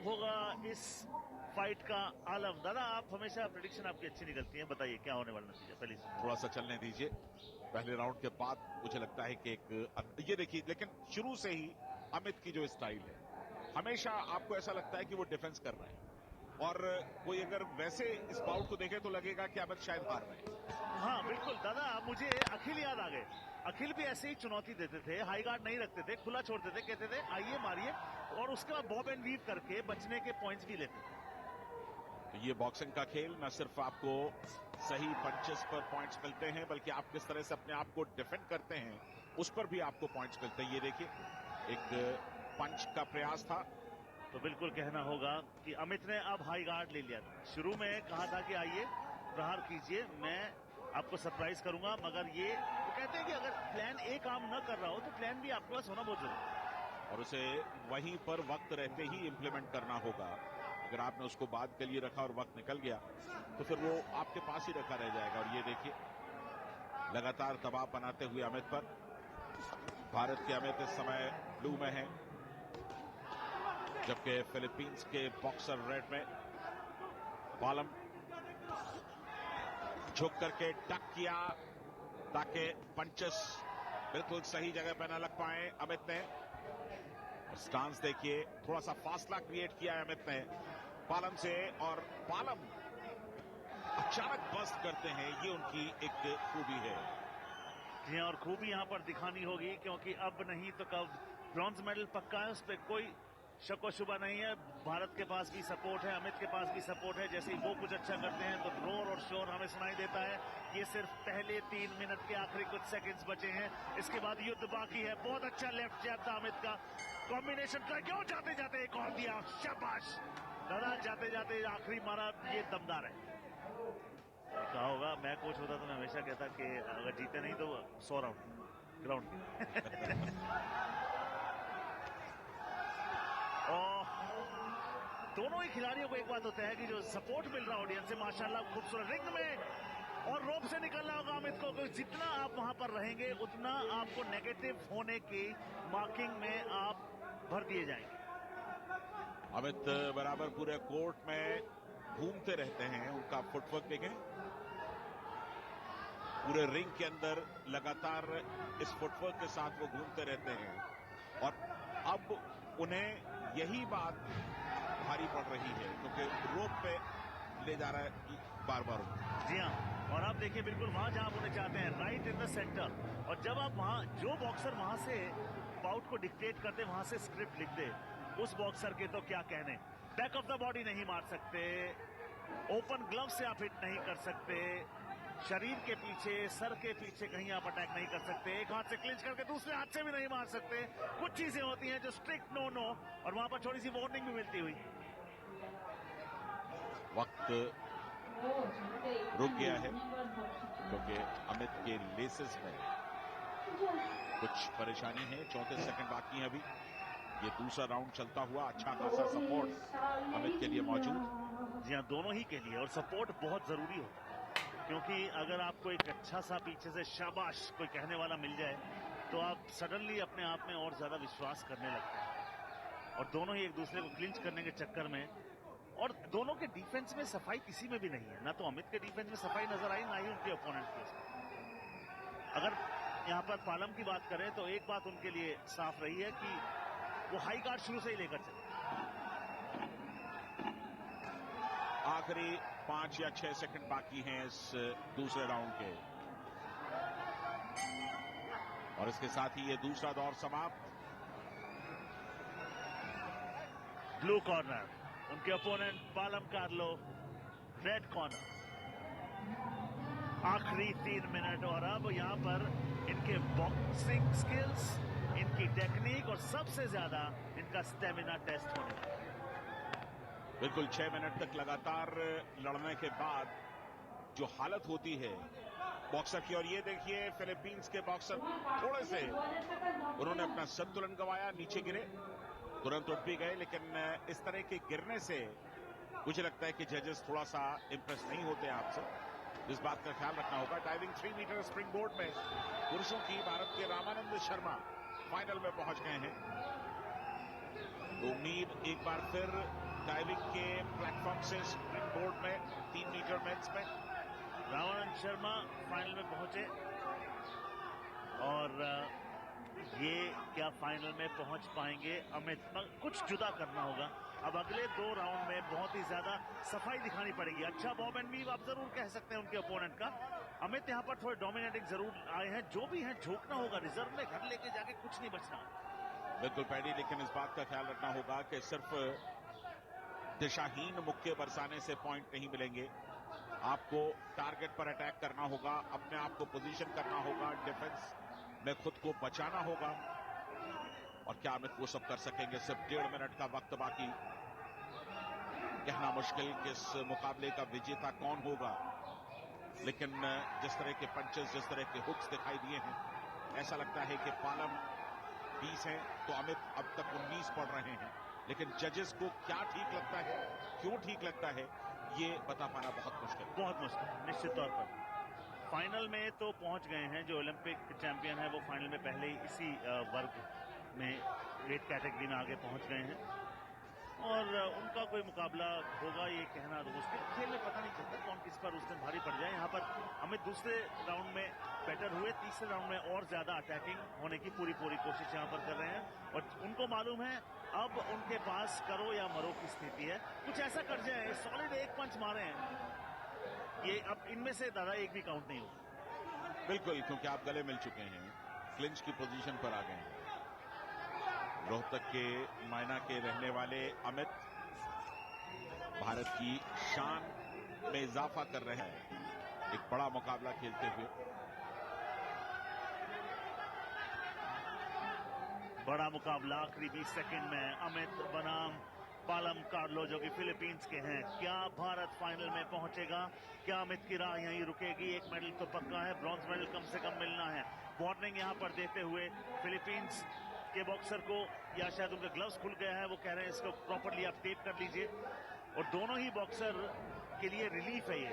Move होगा इस fight का आलम? दादा, आप हमेशा प्रेडिक्शन आपकी अच्छी निकलती है, बताइए क्या होने वाला नतीजा पहले से? थोड़ा सा चलने दीजिए। पहले राउंड के बाद मुझे लगता है कि ये देखिए, लेकिन शुरू से ही अमित की जो स्टाइल है, हमेशा आपको ऐसा लगता है कि वो डिफेंस कर रहे हैं, और कोई अगर वैसे इस बाउट को देखे तो लगेगा कि अमित शायद हार रहे हैं। हाँ बिल्कुल दादा, मुझे अखिल याद आ गए। अखिल भी ऐसे ही चुनौती देते थे, हाई गार्ड नहीं रखते थे, खुला छोड़ते थे, कहते थे आइए मारिए, और उसके बाद बॉब एंड वीव करके बचने के पॉइंट्स भी लेते थे। तो ये बॉक्सिंग का खेल, न सिर्फ आपको सही पंचेस पर पॉइंट्स मिलते हैं, बल्कि आप किस तरह से अपने आप को डिफेंड करते हैं उस पर भी आपको पॉइंट्स मिलते हैं। ये देखिए, एक पंच का प्रयास था। तो बिल्कुल कहना होगा कि अमित ने अब हाई गार्ड ले लिया था। शुरू में कहा था कि आइए प्रहार कीजिए, मैं आपको सरप्राइज करूंगा, मगर ये तो कहते हैं कि अगर प्लान ए काम न कर रहा हो तो प्लान बी आपके पास होना बहुत जरूरी है, और उसे वहीं पर वक्त रहते ही इंप्लीमेंट करना होगा। अगर आपने उसको बाद के लिए रखा और वक्त निकल गया तो फिर वो आपके पास ही रखा रह जाएगा। और ये देखिए, लगातार दबाव बनाते हुए अमित पर। भारत के अमित इस समय ब्लू में है, जबकि फिलीपींस के बॉक्सर रेड में। पालम झुक करके टक किया ताकि पंचेस बिल्कुल सही जगह पर न लग पाए अमित ने। स्टांस देखिए, थोड़ा सा फासला क्रिएट किया है अमित ने पालम से, और पालम अचानक बस्ट करते हैं, ये उनकी एक खूबी है। जी और खूबी यहां पर दिखानी होगी, क्योंकि अब नहीं तो कब ब्रॉन्ज मेडल पक्का है, उस पर कोई शक व शुबा नहीं है। भारत के पास भी सपोर्ट है, अमित के पास भी सपोर्ट है। जैसे ही वो कुछ अच्छा करते हैं तो रोर और शोर हमें सुनाई देता है। ये सिर्फ पहले 3 मिनट के आखिरी कुछ सेकंड्स बचे हैं, इसके बाद युद्ध बाकी है। बहुत अच्छा लेफ्ट जैब था अमित का, कॉम्बिनेशन का, क्यों जाते जाते एक और दिया, शाबाश दादा, जाते जाते आखिरी मारा, ये दमदार है। कहा होगा मैं कोच होता तो मैं हमेशा कहता कि अगर जीते नहीं तो 100 राउंड ग्राउंड और दोनों ही खिलाड़ियों को एक बात होता है कि जो सपोर्ट मिल रहा है ऑडियंस से, माशाल्लाह खूबसूरत रिंग में, और रोप से निकलना होगा अमित को। जितना आप वहां पर रहेंगे उतना आपको नेगेटिव होने की मार्किंग में आप भर दिए जाएंगे। अमित बराबर पूरे कोर्ट में घूमते रहते हैं, उनका फुटवर्क देखें, पूरे रिंग के अंदर लगातार इस फुटवर्क के साथ वो घूमते रहते हैं, और अब उन्हें यही बात भारी पड़ रही है क्योंकि रोप पे ले जा रहा है बार बार। जी हाँ, और आप देखिए बिल्कुल वहां जहां होने चाहते हैं, राइट इन द सेंटर। और जब आप वहां, जो बॉक्सर वहां से बाउट को डिक्टेट करते, वहां से स्क्रिप्ट लिखते, उस बॉक्सर के तो क्या कहने। बैक ऑफ द बॉडी नहीं मार सकते, ओपन ग्लव से आप हिट नहीं कर सकते, शरीर के पीछे, सर के पीछे कहीं आप अटैक नहीं कर सकते, एक हाथ से क्लिंच करके दूसरे हाथ से भी नहीं मार सकते। कुछ चीजें होती हैं जो स्ट्रिक्ट नो नो, और वहां पर थोड़ी सी वार्निंग भी मिलती हुई। वक्त रुक गया है क्योंकि अमित के लेसेस में कुछ परेशानी है। 34 सेकंड बाकी है अभी। ये दूसरा राउंड चलता हुआ, अच्छा खासा सपोर्ट अमित के लिए मौजूद। जी हाँ, दोनों ही के लिए, और सपोर्ट बहुत जरूरी होता है, क्योंकि अगर आपको एक अच्छा सा पीछे से शाबाश कोई कहने वाला मिल जाए तो आप सडनली अपने आप में और ज्यादा विश्वास करने लगते हैं। और दोनों ही एक दूसरे को क्लिंच करने के चक्कर में, और दोनों के डिफेंस में सफाई किसी में भी नहीं है, ना तो अमित के डिफेंस में सफाई नजर आई, ना ही उनके ओपोनेंट के। अगर यहां पर पालम की बात करें तो एक बात उनके लिए साफ रही है कि वो हाई गार्ड शुरू से ही लेकर चले। आखिरी 5 या 6 सेकंड बाकी हैं इस दूसरे राउंड के, और इसके साथ ही ये दूसरा दौर समाप्त। ब्लू कॉर्नर उनके opponent Palam Carlo, red corner आखिरी 3 मिनट। और अब यहां पर इनके बॉक्सिंग स्किल्स, इनकी टेक्निक, और सबसे ज्यादा इनका स्टेमिना टेस्ट होने वाला है। बिल्कुल 6 मिनट तक लगातार लड़ने के बाद जो हालत होती है बॉक्सर की, और ये देखिए फिलीपींस के बॉक्सर थोड़े से उन्होंने अपना संतुलन गंवाया, नीचे गिरे, तुरंत उठ भी गए, लेकिन इस तरह के गिरने से मुझे लगता है कि जजेस थोड़ा सा इंप्रेस नहीं होते आपसे। इस बात का ख्याल रखना होगा। डाइविंग 3 मीटर स्प्रिंग बोर्ड में पुरुषों की भारत के रामानंद शर्मा फाइनल में पहुंच गए हैं। तो उम्मीद एक बार फिर डाइविंग के प्लेटफॉर्म से स्प्रिंग बोर्ड में 3 मीटर मेंस में रावण शर्मा फाइनल में पहुंचे और ये क्या फाइनल में पहुंच पाएंगे अमित? कुछ जुदा करना होगा। अब अगले 2 राउंड में बहुत ही ज्यादा सफाई दिखानी पड़ेगी। अच्छा बॉब एंड वीव आप जरूर कह सकते हैं उनके ओपोनेंट का। अमित यहाँ पर थोड़े डोमिनेटिंग जरूर आए हैं। जो भी है झोंकना होगा, रिजर्व में घर लेके जाके कुछ नहीं बचना। बिल्कुल पैडी, लेकिन इस बात का ख्याल रखना होगा कि सिर्फ दिशाहीन मुक्के बरसाने से पॉइंट नहीं मिलेंगे। आपको टारगेट पर अटैक करना होगा, अपने आप को पोजीशन करना होगा, डिफेंस में खुद को बचाना होगा। और क्या अमित वो सब कर सकेंगे? सिर्फ 1.5 मिनट का वक्त बाकी। कहना मुश्किल कि इस मुकाबले का विजेता कौन होगा, लेकिन जिस तरह के पंचेस, जिस तरह के हुक्स दिखाई दिए हैं, ऐसा लगता है कि पालम 20 हैं तो अमित अब तक 19 पड़ रहे हैं। लेकिन जजेस को क्या ठीक लगता है, क्यों ठीक लगता है, ये बता पाना बहुत मुश्किल। निश्चित तौर पर फाइनल में तो पहुंच गए हैं। जो ओलंपिक चैंपियन है वो फाइनल में पहले ही इसी वर्ग में वेट कैटेगरी में आगे पहुंच गए हैं और उनका कोई मुकाबला होगा ये कहना तो मुश्किल। खेल में पता नहीं चलता कौन किस पर उस दिन भारी पड़ जाए। यहाँ पर अमित दूसरे राउंड में बेटर हुए, तीसरे राउंड में और ज्यादा अटैकिंग होने की पूरी कोशिश यहाँ पर कर रहे हैं और उनको मालूम है अब उनके पास करो या मरो की स्थिति है। कुछ ऐसा कर जाए, सॉलिड 1 पंच मारे हैं ये, अब इनमें से दादा एक भी काउंट नहीं होगा। बिल्कुल, क्योंकि आप गले मिल चुके हैं, क्लिंच की पोजीशन पर आ गए हैं। रोहतक के मायना के रहने वाले अमित भारत की शान में इजाफा कर रहे हैं, एक बड़ा मुकाबला खेलते हुए। बड़ा मुकाबला आखिरी 20 सेकंड में अमित बनाम पालम कार्लो जो कि फिलीपींस के हैं। क्या भारत फाइनल में पहुंचेगा? क्या अमित की राह यहीं रुकेगी? एक मेडल तो पक्का है, ब्रॉन्ज मेडल कम से कम मिलना है। वार्निंग यहां पर देते हुए फिलीपींस के बॉक्सर को, या शायद उनके ग्लव्स खुल गया है, वो कह रहे हैं इसको प्रॉपर्ली आप टेप कर लीजिए। और दोनों ही बॉक्सर के लिए रिलीफ है ये।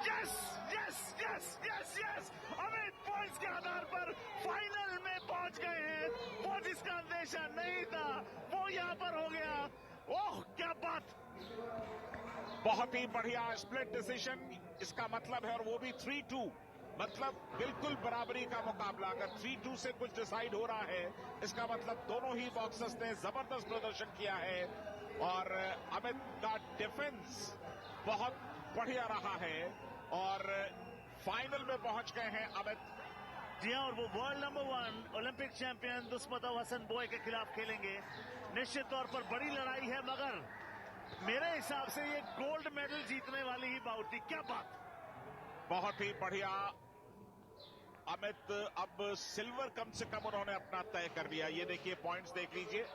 Yes yes yes yes yes, Amit points के आधार पर फाइनल में पहुंच गए हैं। वो जिसका अंदेशा नहीं था वो यहां पर हो गया। ओह क्या बात! बहुत ही बढ़िया स्प्लिट डिसीजन, इसका मतलब है, और वो भी 3-2, मतलब बिल्कुल बराबरी का मुकाबला। अगर 3-2 से कुछ डिसाइड हो रहा है, इसका मतलब दोनों ही बॉक्सर्स ने जबरदस्त प्रदर्शन किया है और अमित का डिफेंस बहुत बढ़िया रहा है और फाइनल में पहुंच गए हैं अमित। जी हाँ, और वो world number 1 Olympic champion Dusmatov Hasanboy के खिलाफ खेलेंगे। निश्चित तौर पर बड़ी लड़ाई है, मगर मेरे हिसाब से ये गोल्ड मेडल जीतने वाली ही बाउट थी। क्या बात! बहुत ही बढ़िया अमित, अब सिल्वर कम से कम उन्होंने अपना तय कर लिया। ये देखिए, पॉइंट्स देख लीजिए।